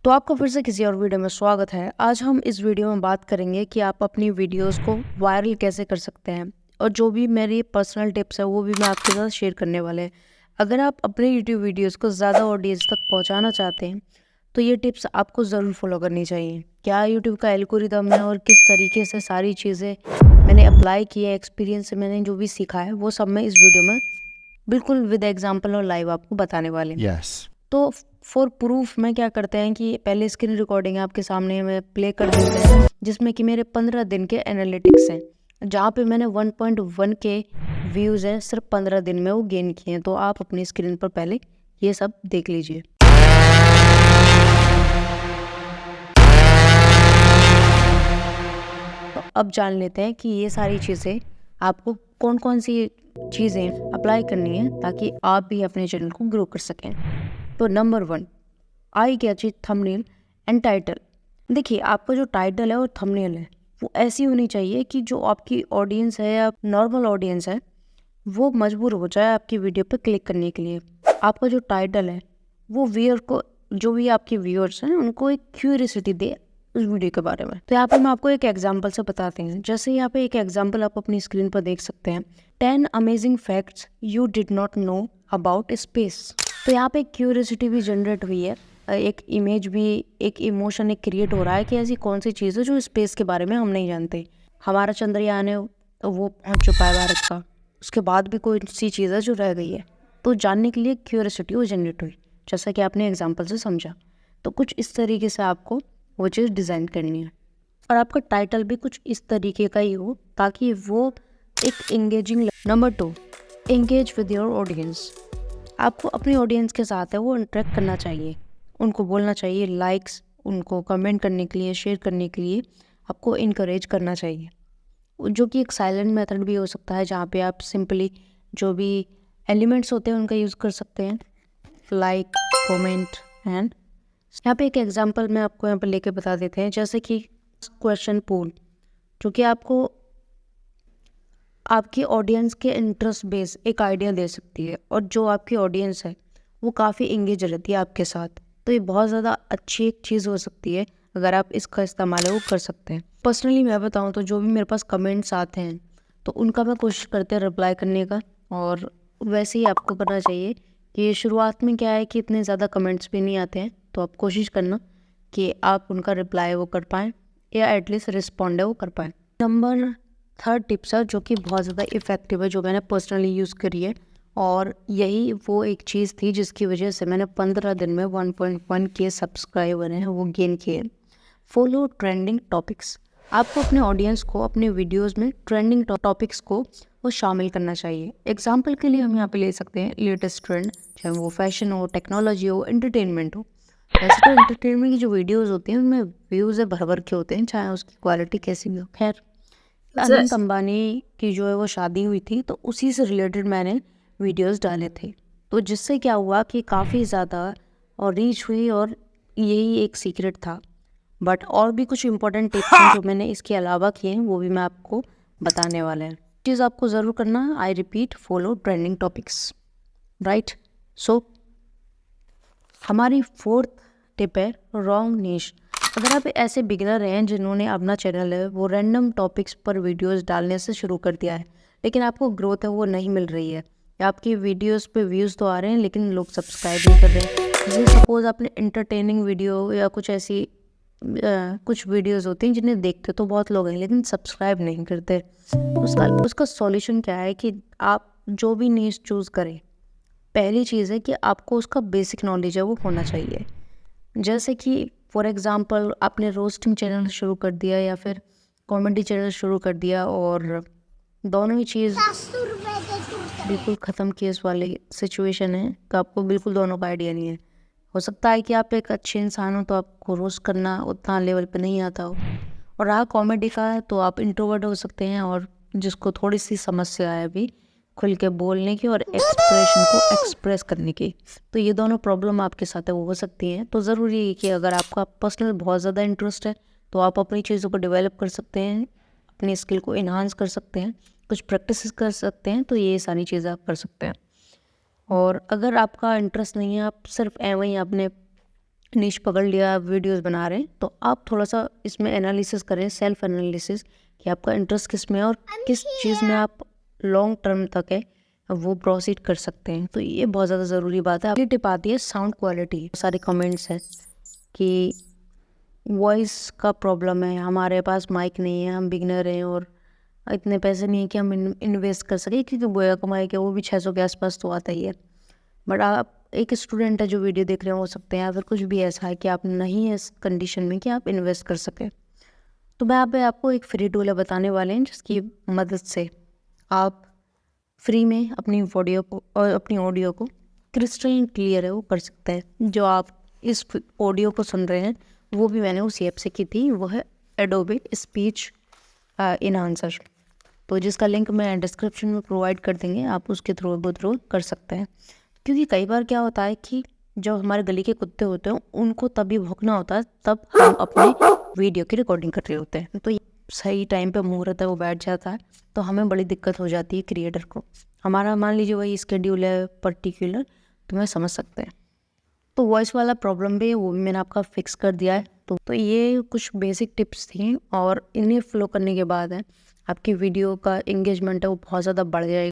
तो आपका फिर से किसी और वीडियो में स्वागत है। आज हम इस वीडियो में बात करेंगे कि आप अपनी वीडियोस को वायरल कैसे कर सकते हैं और जो भी मेरी पर्सनल टिप्स है वो भी मैं आपके साथ शेयर करने वाले हैं। अगर आप अपने यूट्यूब वीडियोस को ज़्यादा ऑडियंस तक पहुंचाना चाहते हैं तो ये टिप्स आपको ज़रूर फॉलो करनी चाहिए। क्या यूट्यूब का एल्गोरिदम है और किस तरीके से सारी चीज़ें मैंने अप्लाई की है, एक्सपीरियंस से मैंने जो भी सीखा है वो सब मैं इस वीडियो में बिल्कुल विद एग्जाम्पल और लाइव आपको बताने वाले हैं। Yes. तो फॉर प्रूफ में क्या करते हैं कि पहले स्क्रीन रिकॉर्डिंग आपके सामने में प्ले कर देते हैं जिसमें कि मेरे 15 दिन के एनालिटिक्स हैं, जहाँ पे मैंने 1.1 के व्यूज़ हैं सिर्फ 15 दिन में वो गेन किए हैं। तो आप अपनी स्क्रीन पर पहले ये सब देख लीजिए। तो अब जान लेते हैं कि ये सारी चीज़ें आपको कौन कौन सी चीज़ें अप्लाई करनी है ताकि आप भी अपने चैनल को ग्रो कर सकें। तो number 1, eye catchy thumbnail and title. देखिए, आपका जो टाइटल है और थंबनेल है वो ऐसी होनी चाहिए कि जो आपकी ऑडियंस है या नॉर्मल ऑडियंस है वो मजबूर हो जाए आपकी वीडियो पर क्लिक करने के लिए। आपका जो टाइटल है वो व्यूअर को, जो भी आपके व्यूअर्स हैं उनको एक क्यूरियोसिटी दे उस वीडियो के बारे में। तो यहाँ पे मैं आपको एक एग्जांपल से बताते हैं। जैसे यहाँ पे एक एग्जांपल आप अपनी स्क्रीन पर देख सकते हैं, 10 amazing facts you did not know about space. तो यहाँ पे क्यूरियोसिटी भी जनरेट हुई है, एक इमेज भी, एक इमोशन एक क्रिएट हो रहा है कि ऐसी कौन सी चीज़ है जो स्पेस के बारे में हम नहीं जानते। हमारा चंद्रयान है तो वो पहुंच चुका है भारत का, उसके बाद भी कोई सी चीज़ है जो रह गई है, तो जानने के लिए क्यूरियोसिटी वो जनरेट हुई, जैसा कि आपने एग्जाम्पल से समझा। तो कुछ इस तरीके से आपको वो चीज़ डिज़ाइन करनी है और आपका टाइटल भी कुछ इस तरीके का ही हो ताकि वो एक engaging. Number 2, engage with your audience. आपको अपनी ऑडियंस के साथ है वो इंटरेक्ट करना चाहिए, उनको बोलना चाहिए लाइक्स, उनको कमेंट करने के लिए, शेयर करने के लिए आपको इनकरेज करना चाहिए, जो कि एक साइलेंट मेथड भी हो सकता है जहाँ पे आप सिंपली जो भी एलिमेंट्स होते हैं उनका यूज़ कर सकते हैं, लाइक, कमेंट एंड। यहाँ पे एक एग्जांपल मैं आपको यहाँ पे लेके बता देते हैं, जैसे कि क्वेश्चन पोल, जो कि आपको आपकी ऑडियंस के इंटरेस्ट बेस एक आइडिया दे सकती है और जो आपकी ऑडियंस है वो काफ़ी इंगेज रहती है आपके साथ। तो ये बहुत ज़्यादा अच्छी एक चीज़ हो सकती है, अगर आप इसका इस्तेमाल है वो कर सकते हैं। पर्सनली मैं बताऊँ तो जो भी मेरे पास कमेंट्स आते हैं तो उनका मैं कोशिश करते हैं रिप्लाई करने का, और वैसे ही आपको करना चाहिए कि शुरुआत में क्या है कि इतने ज़्यादा कमेंट्स भी नहीं आते हैं, तो आप कोशिश करना कि आप उनका रिप्लाई वो कर पाएँ या एटलीस्ट रिस्पॉन्ड है वो कर पाएँ। नंबर 3 टिप्स है जो कि बहुत ज़्यादा इफ़ेक्टिव है, जो मैंने पर्सनली यूज़ करी है, और यही वो एक चीज़ थी जिसकी वजह से मैंने 15 दिन में 1.1 के सब्सक्राइबर हैं वो गेन किए। Follow trending topics. आपको अपने ऑडियंस को अपने वीडियोस में ट्रेंडिंग टॉपिक्स को वो शामिल करना चाहिए। एग्जाम्पल के लिए हम यहाँ पे ले सकते हैं लेटेस्ट ट्रेंड, चाहे वो फैशन हो, टेक्नोलॉजी हो, एंटरटेनमेंट हो। वैसे तो एंटरटेनमेंट की जो वीडियोज़ होती हैं उनमें व्यूज़ है भर भर के होते हैं, चाहे उसकी क्वालिटी कैसी भी हो। खैर, अनंत अंबानी की जो है वो शादी हुई थी तो उसी से रिलेटेड मैंने वीडियोस डाले थे, तो जिससे क्या हुआ कि काफ़ी ज़्यादा और रीच हुई, और यही एक सीक्रेट था। बट और भी कुछ इंपॉर्टेंट टिप्स हैं जो मैंने इसके अलावा किए हैं, वो भी मैं आपको बताने वाला है। चीज़ आपको ज़रूर करना है, I repeat, follow trending topics, right. So हमारी 4th टिप है रॉन्ग नीश। अगर आप ऐसे बिगिनर हैं जिन्होंने अपना चैनल है वो रैंडम टॉपिक्स पर वीडियोस डालने से शुरू कर दिया है, लेकिन आपको ग्रोथ है वो नहीं मिल रही है, या आपकी वीडियोस पे व्यूज़ तो आ रहे हैं लेकिन लोग सब्सक्राइब नहीं कर रहे हैं। जैसे सपोज़ आपने इंटरटेनिंग वीडियो या कुछ ऐसी कुछ वीडियोस होती हैं जिन्हें देखते तो बहुत लोग हैं लेकिन सब्सक्राइब नहीं करते। उसका सॉल्यूशन क्या है कि आप जो भी नीश चूज़ करें, पहली चीज़ है कि आपको उसका बेसिक नॉलेज है वो होना चाहिए। जैसे कि फॉर एग्ज़ाम्पल आपने रोस्टिंग चैनल शुरू कर दिया या फिर कॉमेडी चैनल शुरू कर दिया और दोनों ही चीज़ बिल्कुल ख़त्म केस वाली सिचुएशन है, तो आपको बिल्कुल दोनों का आइडिया नहीं है। हो सकता है कि आप एक अच्छे इंसान हो तो आपको रोस्ट करना उतना लेवल पे नहीं आता हो, और रहा कॉमेडी का तो आप इंट्रोवर्ट हो सकते हैं और जिसको थोड़ी सी समस्या है अभी खुल के बोलने की और एक्सप्रेशन को एक्सप्रेस करने की, तो ये दोनों प्रॉब्लम आपके साथ है वो हो सकती हैं। तो ज़रूरी है कि अगर आपका पर्सनल बहुत ज़्यादा इंटरेस्ट है तो आप अपनी चीज़ों को डेवलप कर सकते हैं, अपनी स्किल को इन्हांस कर सकते हैं, कुछ प्रैक्टिस कर सकते हैं, तो ये सारी चीज़ें आप कर सकते हैं। और अगर आपका इंटरेस्ट नहीं है, आप सिर्फ एवं ही अपने नीश पकड़ लिया, आप वीडियोस बना रहे हैं, तो आप थोड़ा सा इसमें एनालिसिस करें, सेल्फ एनालिसिस, कि आपका इंटरेस्ट किस में है और किस चीज़ में आप लॉन्ग टर्म तक है वो प्रोसीड कर सकते हैं। तो ये बहुत ज़्यादा ज़रूरी बात है। अगली टिप आती है साउंड क्वालिटी। सारे कमेंट्स हैं कि वॉइस का प्रॉब्लम है, हमारे पास माइक नहीं है, हम बिगनर हैं और इतने पैसे नहीं है कि हम इन्वेस्ट कर सकें, क्योंकि बोया कमाई के वो भी 600 के आसपास तो आता ही है। बट आप एक स्टूडेंट है जो वीडियो देख रहे हो सकते हैं, या फिर कुछ भी ऐसा है कि आप नहीं है इस कंडीशन में कि आप इन्वेस्ट कर सकें, तो मैं यहाँ पे आपको एक फ्री टूल है बताने वाले हैं जिसकी मदद से आप फ्री में अपनी ऑडियो को क्रिस्टल क्लियर है वो कर सकते हैं। जो आप इस ऑडियो को सुन रहे हैं वो भी मैंने उसी ऐप से की थी, वो है एडोबे स्पीच इनहांसर, तो जिसका लिंक मैं डिस्क्रिप्शन में प्रोवाइड कर देंगे, आप उसके थ्रू कर सकते हैं। क्योंकि कई बार क्या होता है कि जो हमारे गली के कुत्ते होते हैं उनको तभी भौंकना होता है तब हम अपने वीडियो की रिकॉर्डिंग कर रहे होते हैं, तो ये सही टाइम पे मुहूर्त है वो बैठ जाता है, तो हमें बड़ी दिक्कत हो जाती है क्रिएटर को। हमारा मान लीजिए वही स्केड्यूल है पर्टिकुलर, तो मैं समझ सकते हैं। तो वॉइस वाला प्रॉब्लम भी है वो भी मैंने आपका फिक्स कर दिया है। तो ये कुछ बेसिक टिप्स थी और इन्हें फॉलो करने के बाद है आपकी वीडियो का एंगेजमेंट है वो बहुत ज़्यादा बढ़ जाएगा।